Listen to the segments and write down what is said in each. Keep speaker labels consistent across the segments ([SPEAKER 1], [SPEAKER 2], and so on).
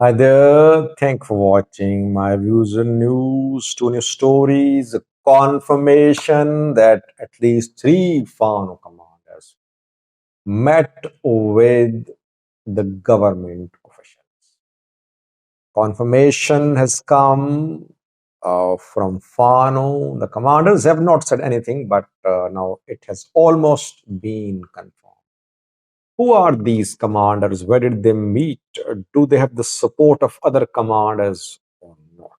[SPEAKER 1] Hi there. Thank for watching my views and news. Two new stories. A confirmation that at least three Fano commanders met with the government officials. Confirmation has come from Fano. The commanders have not said anything, but now it has almost been confirmed. Who are these commanders? Where did they meet? Do they have the support of other commanders or not?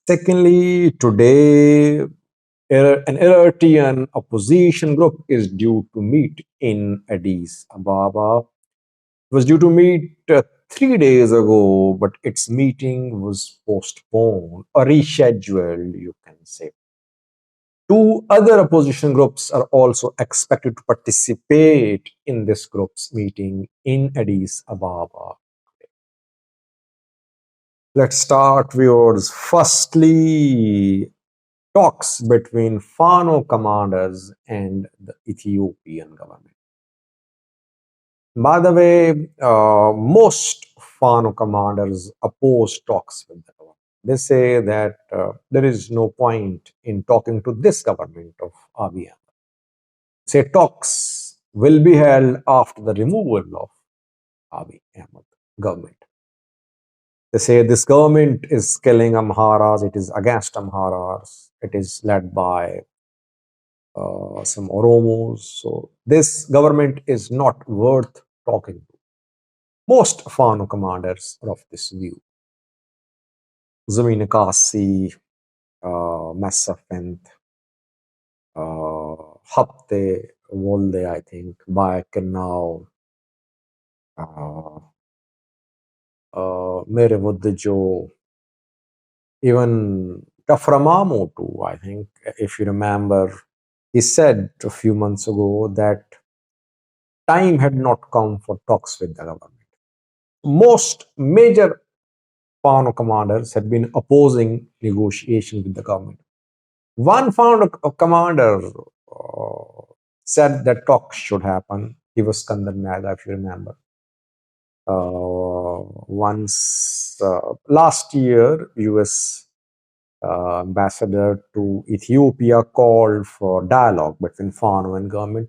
[SPEAKER 1] Secondly, today, an Eritrean opposition group is due to meet in Addis Ababa. It was due to meet 3 days ago, but its meeting was postponed or rescheduled, you can say. Two other opposition groups are also expected to participate in this group's meeting in Addis Ababa. Let's start, viewers. Firstly, talks between Fano commanders and the Ethiopian government. By the way, most Fano commanders oppose talks with the government. They say that there is no point in talking to this government of Abiy Ahmed. Say talks will be held after the removal of Abiy Ahmed government. They say this government is killing Amharas, it is against Amharas, it is led by some Oromos. So this government is not worth talking to. Most Fano commanders are of this view. Zamina Kasi, Massafent, Hapte, Wolde, I think, back and now, Mere Voddejo, even Taframamo too, I think, if you remember, he said a few months ago that time had not come for talks with the government. Most major Fano commanders had been opposing negotiations with the government. One Fano commander said that talks should happen. He was Skandar Naga, if you remember. Once last year, US ambassador to Ethiopia called for dialogue between Fano and government.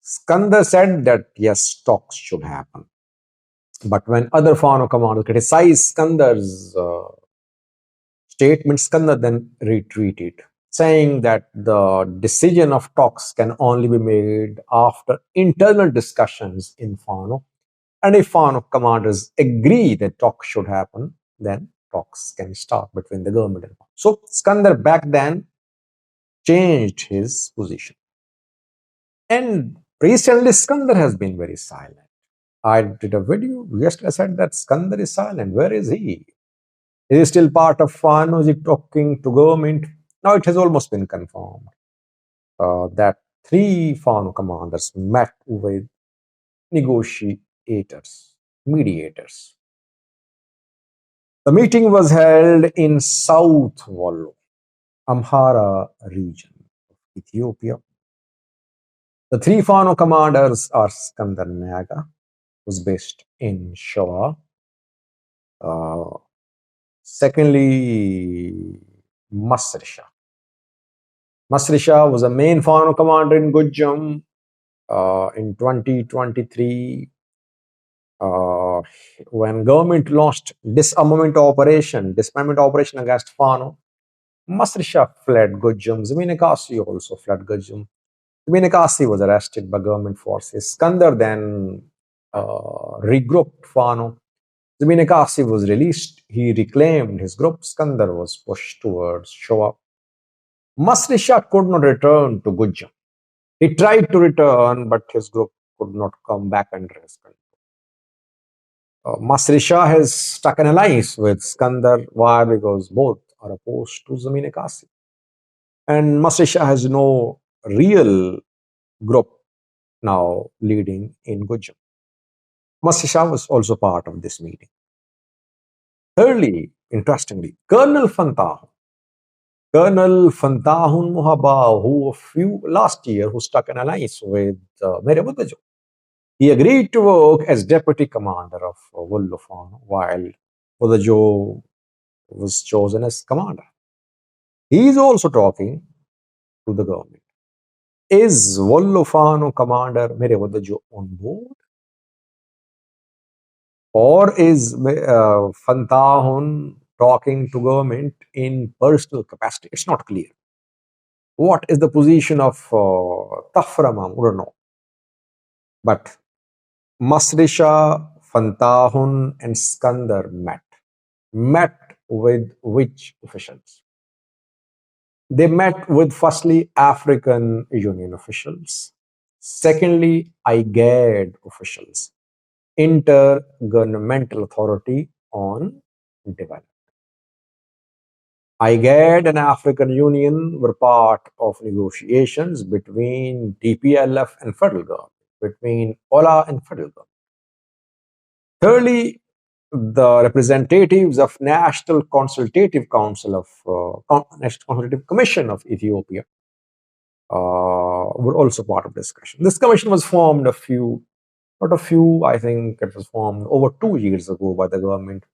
[SPEAKER 1] Skandar said that yes, talks should happen. But when other Fano commanders criticized Skandar's statement, Skandar then retreated, saying that the decision of talks can only be made after internal discussions in Fano. And if Fano commanders agree that talks should happen, then talks can start between the government and Fano. So Skandar back then changed his position. And recently, Skandar has been very silent. I did a video yesterday. I said that Skandar is silent. Where is he? Is he still part of Fano? Is he talking to government? Now it has almost been confirmed that three Fano commanders met with negotiators, mediators. The meeting was held in South Wallo, Amhara region of Ethiopia. The three Fano commanders are Skandar Naga, who's based in Shoa. Secondly, Masrisha. Masrisha was a main Fano commander in Gujjam in 2023 when government launched disarmament operation against Fano. Masrisha fled Gujjam. Zamina Kasi also fled Gujjam. Zamina Kasi was arrested by government forces. Skandar then regrouped Fano. Zamina Kasi was released. He reclaimed his group. Skandar was pushed towards Shoa. Masrisha could not return to Gujjam. He tried to return, but his group could not come back under his control. Masrisha has struck an alliance with Skandar. Why? Because both are opposed to Zamina Kasi. And Masrisha has no real group now leading in Gujjam. Masrisha was also part of this meeting. Thirdly, interestingly, Colonel Fantahun Muhaba, who last year who struck an alliance with Mere Buddejo. He agreed to work as deputy commander of Wolofan while Odajo was chosen as commander. He is also talking to the government. Is Wolofano commander Mere Odajo on board? Or is Fantahun talking to government in personal capacity? It's not clear. What is the position of Taframam? We don't know. But Masrisha, Fantahun, and Skandar met. Met with which officials? They met with firstly African Union officials, secondly IGAD officials, Intergovernmental Authority on Development. IGAD and African Union were part of negotiations between TPLF and federal government, between OLA and federal government. Thirdly, the representatives of National Consultative Council of National Consultative Commission of Ethiopia were also part of the discussion. This commission was formed I think it was formed over 2 years ago by the government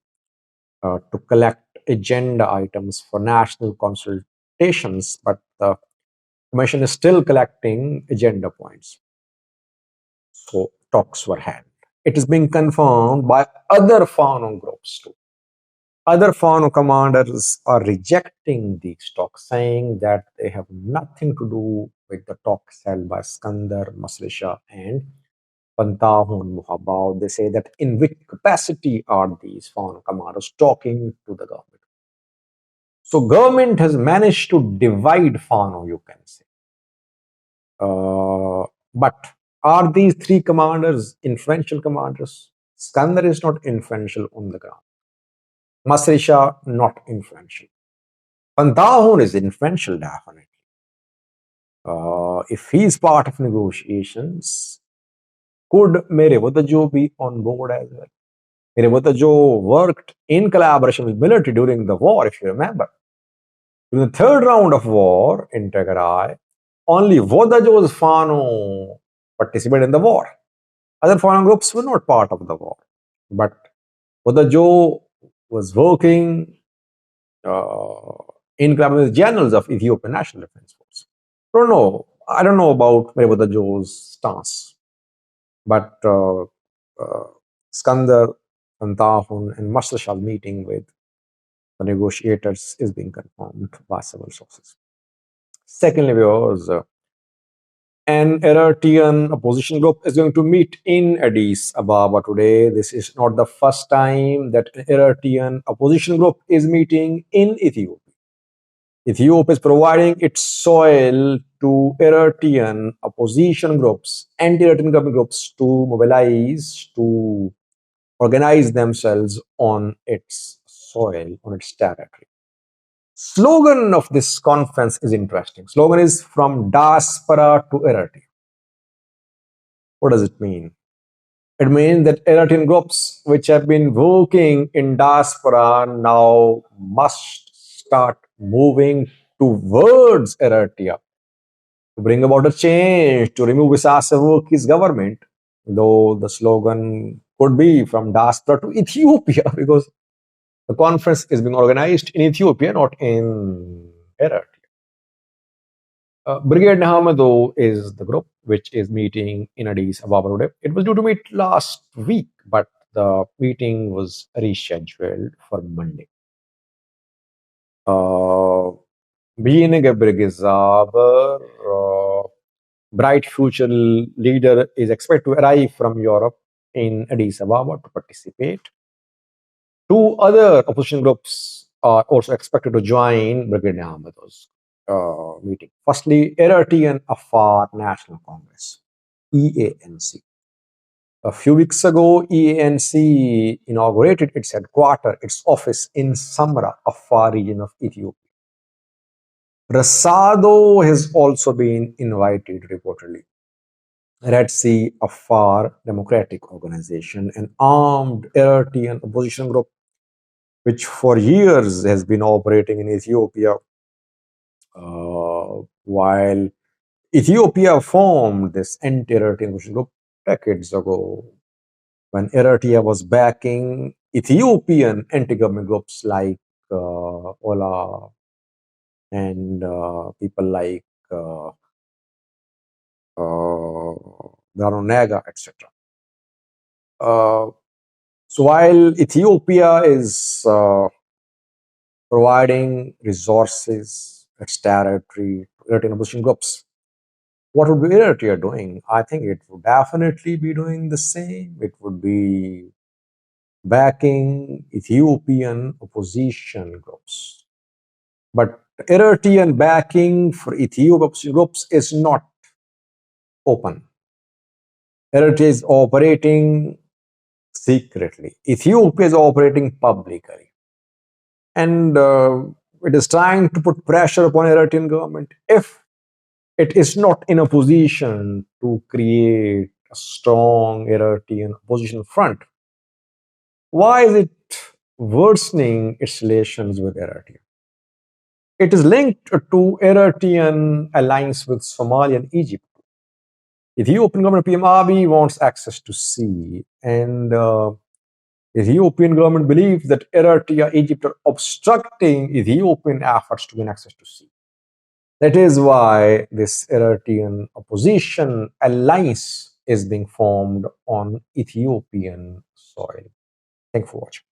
[SPEAKER 1] to collect agenda items for national consultations, but the commission is still collecting agenda points. So talks were held. It is being confirmed by other Fano groups too. Other Fano commanders are rejecting these talks, saying that they have nothing to do with the talks held by Skandar, Masrisha, and Pantahun Muhabbaw. They say that in which capacity are these Fano commanders talking to the government? So government has managed to divide Fano, you can say. But are these three commanders influential commanders? Skandar is not influential on the ground. Masrisha, not influential. Pantahun is influential, definitely. If he is part of negotiations, could Mere Wadajo be on board as well? Mere Wadajo worked in collaboration with military during the war, if you remember. In the third round of war in Tigray, only Wadajo's Fano participated in the war. Other Fano groups were not part of the war. But Wadajo was working in collaboration with generals of Ethiopian National Defense Force. I don't know about Wadajo's stance. But Skandar, Pantahun, and Masrashal meeting with the negotiators is being confirmed by several sources. Secondly, viewers, an Eritrean opposition group is going to meet in Addis Ababa today. This is not the first time that an Eritrean opposition group is meeting in Ethiopia. Ethiopia is providing its soil to Eritrean opposition groups, anti-Eritrean government groups to mobilize, to organize themselves on its soil, on its territory. Slogan of this conference is interesting. Slogan is from diaspora to Eritrea. What does it mean? It means that Eritrean groups which have been working in diaspora now must start moving towards Eritrea to bring about a change, to remove Issa's government, though the slogan could be from diaspora to Ethiopia because the conference is being organized in Ethiopia, not in Eritrea. Brigade Nahamado is the group which is meeting in Addis Ababa today. It was due to meet last week, but the meeting was rescheduled for Monday. Being a Brigade bright future leader is expected to arrive from Europe in Addis Ababa to participate. Two other opposition groups are also expected to join Brigade Ahmed's meeting. Firstly, Eritrean Afar National Congress, EANC. A few weeks ago, EANC inaugurated its headquarters, its office in Samra, Afar region of Ethiopia. Rasado has also been invited reportedly. Red Sea Afar Democratic Organization, an armed Eritrean opposition group which for years has been operating in Ethiopia, while Ethiopia formed this anti-Eritrean opposition group. decades ago, when Eritrea was backing Ethiopian anti-government groups like Ola and people like Daronega, etc. So while Ethiopia is providing resources, its territory to Eritrean opposition groups, what would be Eritrea doing? I think it would definitely be doing the same. It would be backing Ethiopian opposition groups. But Eritrean backing for Ethiopian opposition groups is not open. Eritrea is operating secretly. Ethiopia is operating publicly. And it is trying to put pressure upon Eritrean government. If it is not in a position to create a strong Eritrean opposition front, why is it worsening its relations with Eritrea? It is linked to Eritrean alliance with Somalia and Egypt. Ethiopian government PM Abiy wants access to sea, and the Ethiopian government believes that Eritrea, Egypt are obstructing Ethiopian efforts to gain access to sea. That is why this Eritrean opposition alliance is being formed on Ethiopian soil. Thank you for watching.